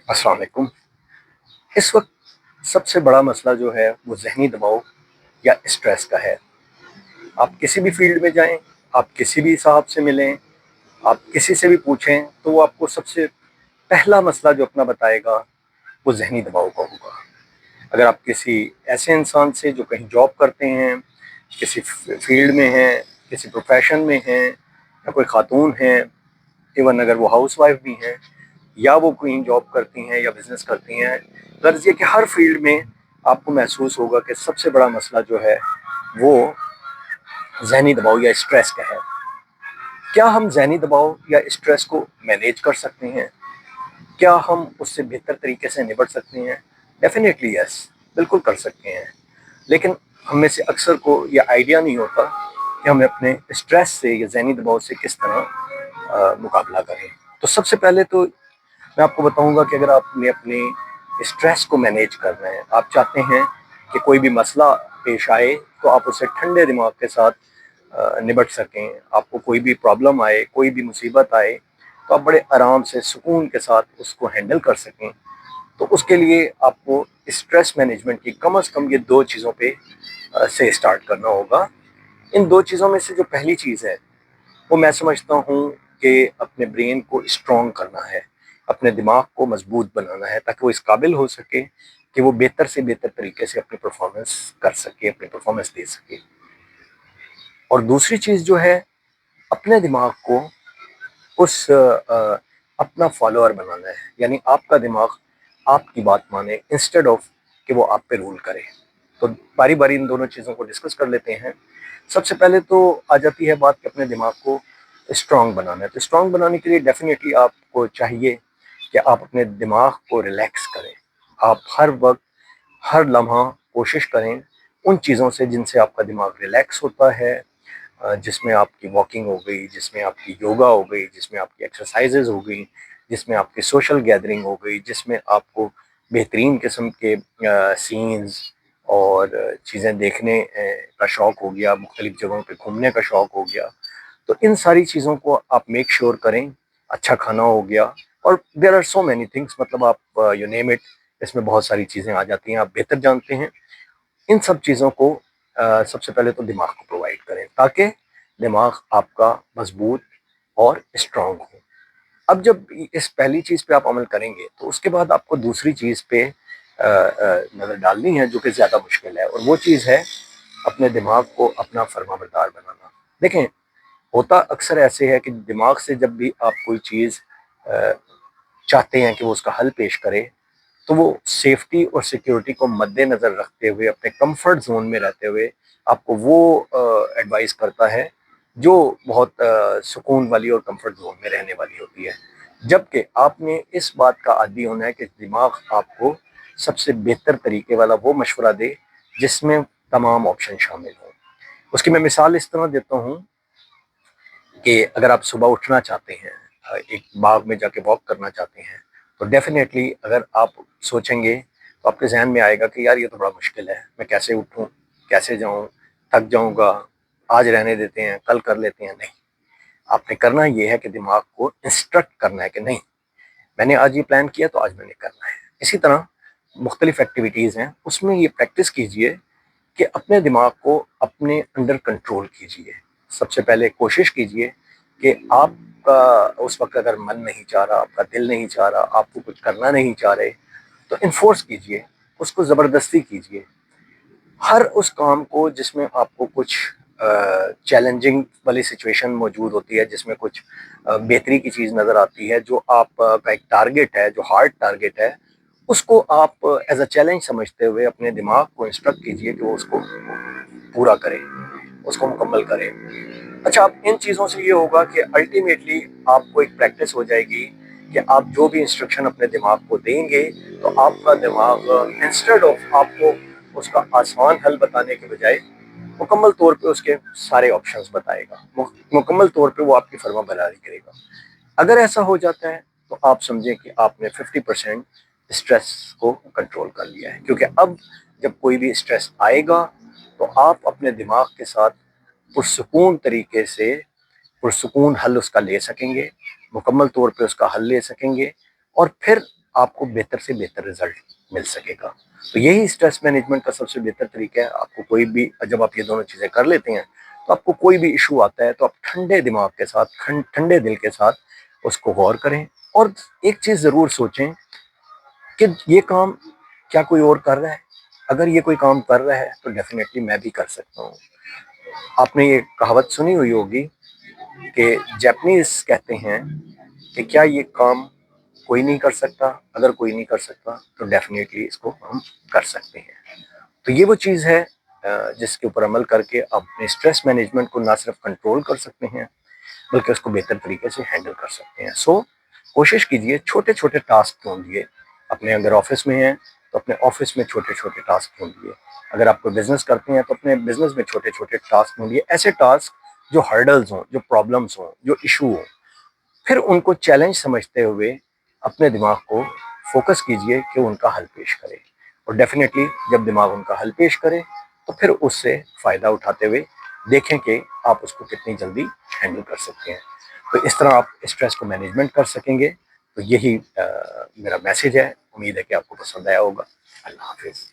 अस्सलाम वालेकुम। इस वक्त सबसे बड़ा मसला जो है वो ज़हनी दबाव या स्ट्रेस का है। आप किसी भी फील्ड में जाएं, आप किसी भी साहब से मिलें, आप किसी से भी पूछें तो वो आपको सबसे पहला मसला जो अपना बताएगा वो ज़हनी दबाव का होगा। अगर आप किसी ऐसे इंसान से जो कहीं जॉब करते हैं, किसी फील्ड में हैं, किसी प्रोफेशन में हैं, या कोई खातून हैं, इवन अगर वो हाउस वाइफ भी हैं या वो कहीं जॉब करती हैं या बिजनेस करती हैं, गर्ज ये कि हर फील्ड में आपको महसूस होगा कि सबसे बड़ा मसला जो है वो जहनी दबाव या स्ट्रेस का है। क्या हम जहनी दबाव या स्ट्रेस को मैनेज कर सकते हैं? क्या हम उससे बेहतर तरीके से निपट सकते हैं? डेफिनेटली यस, बिल्कुल कर सकते हैं। लेकिन हम में से अक्सर को ये आइडिया नहीं होता कि हमें अपने स्ट्रेस से या जहनी दबाव से किस तरह मुकाबला करें। तो सबसे पहले तो मैं आपको बताऊंगा कि अगर आपने अपने स्ट्रेस को मैनेज करना है, आप चाहते हैं कि कोई भी मसला पेश आए तो आप उससे ठंडे दिमाग के साथ निपट सकें, आपको कोई भी प्रॉब्लम आए, कोई भी मुसीबत आए तो आप बड़े आराम से सुकून के साथ उसको हैंडल कर सकें, तो उसके लिए आपको स्ट्रेस मैनेजमेंट की कम से कम ये दो चीज़ों पे से स्टार्ट करना होगा। इन दो चीज़ों में से जो पहली चीज़ है वो मैं समझता हूँ कि अपने ब्रेन को स्ट्रॉन्ग करना है, अपने दिमाग को मजबूत बनाना है ताकि वो इस काबिल हो सके कि वो बेहतर से बेहतर तरीके से अपनी परफॉर्मेंस कर सके, अपनी परफॉर्मेंस दे सके। और दूसरी चीज़ जो है, अपने दिमाग को अपना फॉलोअर बनाना है, यानी आपका दिमाग आपकी बात माने इंस्टेड ऑफ कि वो आप पे रूल करे। तो बारी बारी इन दोनों चीज़ों को डिस्कस कर लेते हैं। सबसे पहले तो आ जाती है बात कि अपने दिमाग को स्ट्रांग बनाना है। तो स्ट्रांग बनाने के लिए डेफिनेटली आपको चाहिए कि आप अपने दिमाग को रिलैक्स करें। आप हर वक्त, हर लम्हा कोशिश करें उन चीज़ों से जिनसे आपका दिमाग रिलैक्स होता है, जिसमें आपकी वॉकिंग हो गई, जिसमें आपकी योगा हो गई, जिसमें आपकी एक्सरसाइजेज हो गई, जिसमें आपकी सोशल गैदरिंग हो गई, जिसमें आपको बेहतरीन किस्म के सीन्स और चीज़ें देखने का शौक़ हो गया, मुख्तलिफ़ जगहों पे घूमने का शौक़ हो गया। तो इन सारी चीज़ों को आप मेक श्योर करें। अच्छा खाना हो गया, और there are so many things, मतलब आप यू नेम इट, इसमें बहुत सारी चीज़ें आ जाती हैं, आप बेहतर जानते हैं। इन सब चीज़ों को सबसे पहले तो दिमाग को प्रोवाइड करें ताकि दिमाग आपका मजबूत और स्ट्रांग हो। अब जब इस पहली चीज़ पे आप अमल करेंगे तो उसके बाद आपको दूसरी चीज़ पे नज़र डालनी है जो कि ज़्यादा मुश्किल है, और वो चीज़ है अपने दिमाग को अपना फर्माबरदार बनाना। देखें, होता अक्सर ऐसे है कि दिमाग से जब भी आप कोई चीज़ चाहते हैं कि वो उसका हल पेश करे, तो वो सेफ्टी और सिक्योरिटी को मद्देनज़र रखते हुए, अपने कंफर्ट जोन में रहते हुए आपको वो एडवाइस करता है जो बहुत सुकून वाली और कंफर्ट जोन में रहने वाली होती है। जबकि आपने इस बात का आदी होना है कि दिमाग आपको सबसे बेहतर तरीके वाला वो मशवरा दे जिसमें तमाम ऑप्शन शामिल हों। उसकी मैं मिसाल इस तरह देता हूँ कि अगर आप सुबह उठना चाहते हैं, एक बाग में जाके वॉक करना चाहते हैं, तो डेफिनेटली अगर आप सोचेंगे तो आपके जहन में आएगा कि यार ये तो बड़ा मुश्किल है, मैं कैसे उठूं, कैसे जाऊं, थक जाऊंगा, आज रहने देते हैं, कल कर लेते हैं। नहीं, आपने करना ये है कि दिमाग को इंस्ट्रक्ट करना है कि नहीं, मैंने आज ये प्लान किया तो आज मैंने करना है। इसी तरह मुख्तलिफ एक्टिविटीज़ हैं, उसमें ये प्रैक्टिस कीजिए कि अपने दिमाग को अपने अंडर कंट्रोल कीजिए। सबसे पहले कोशिश कीजिए कि आपका उस वक्त अगर मन नहीं चाह रहा, आपका दिल नहीं चाह रहा, आपको कुछ करना नहीं चाह रहे, तो इन्फोर्स कीजिए, उसको ज़बरदस्ती कीजिए। हर उस काम को जिसमें आपको कुछ चैलेंजिंग वाली सिचुएशन मौजूद होती है, जिसमें कुछ बेहतरी की चीज़ नज़र आती है, जो आप का एक टारगेट है, जो हार्ड टारगेट है, उसको आप एज अ चैलेंज समझते हुए अपने दिमाग को इंस्ट्रक्ट कीजिए कि वो उसको पूरा करे, उसको मुकम्मल करे। अच्छा, अब इन चीज़ों से ये होगा कि अल्टीमेटली आपको एक प्रैक्टिस हो जाएगी कि आप जो भी इंस्ट्रक्शन अपने दिमाग को देंगे, तो आपका दिमाग इंस्टेड ऑफ आपको उसका आसान हल बताने के बजाय मुकम्मल तौर पे उसके सारे ऑप्शंस बताएगा, मुकम्मल तौर पे वो आपकी फर्मा बरदारी करेगा। अगर ऐसा हो जाता है तो आप समझें कि आपने 50% स्ट्रेस को कंट्रोल कर लिया है, क्योंकि अब जब कोई भी स्ट्रेस आएगा तो आप अपने दिमाग के साथ पुरसुकून तरीके से पुरसुकून हल उसका ले सकेंगे, मुकम्मल तौर पे उसका हल ले सकेंगे, और फिर آپ کو بہتر سے بہتر رزلٹ مل سکے گا. تو یہی اسٹریس مینجمنٹ کا سب سے بہتر طریقہ ہے. آپ کو کوئی بھی جب آپ یہ دونوں چیزیں کر لیتے ہیں تو آپ کو کوئی بھی ایشو آتا ہے تو آپ ٹھنڈے دماغ کے ساتھ ٹھنڈے دل کے ساتھ اس کو غور کریں. اور ایک چیز ضرور سوچیں کہ یہ کام کیا کوئی اور کر رہا ہے. اگر یہ کوئی کام کر رہا ہے تو ڈیفینیٹلی میں بھی کر سکتا ہوں. آپ نے یہ کہاوت سنی ہوئی ہوگی کہ جیپنیز کہتے ہیں کہ کیا یہ کام کوئی نہیں کر سکتا. اگر کوئی نہیں کر سکتا تو ڈیفینیٹلی اس کو ہم کر سکتے ہیں. تو یہ وہ چیز ہے جس کے اوپر عمل کر کے آپ اپنے اسٹریس مینجمنٹ کو نہ صرف کنٹرول کر سکتے ہیں بلکہ اس کو بہتر طریقے سے ہینڈل کر سکتے ہیں. سو کوشش کیجئے چھوٹے چھوٹے ٹاسک ڈھونڈیے. اپنے اگر آفس میں ہیں تو اپنے آفس میں چھوٹے چھوٹے ٹاسک ڈھونڈیے. اگر آپ کو بزنس کرتے ہیں تو اپنے بزنس میں چھوٹے چھوٹے ٹاسک ڈھونڈیے. ایسے ٹاسک جو ہرڈلز ہوں, جو پرابلمز ہوں, جو ایشو ہوں, پھر ان کو چیلنج سمجھتے ہوئے اپنے دماغ کو فوکس کیجئے کہ ان کا حل پیش کرے. اور ڈیفینیٹلی جب دماغ ان کا حل پیش کرے تو پھر اس سے فائدہ اٹھاتے ہوئے دیکھیں کہ آپ اس کو کتنی جلدی ہینڈل کر سکتے ہیں. تو اس طرح آپ اسٹریس کو مینجمنٹ کر سکیں گے. تو یہی میرا میسیج ہے. امید ہے کہ آپ کو پسند آیا ہوگا. اللہ حافظ.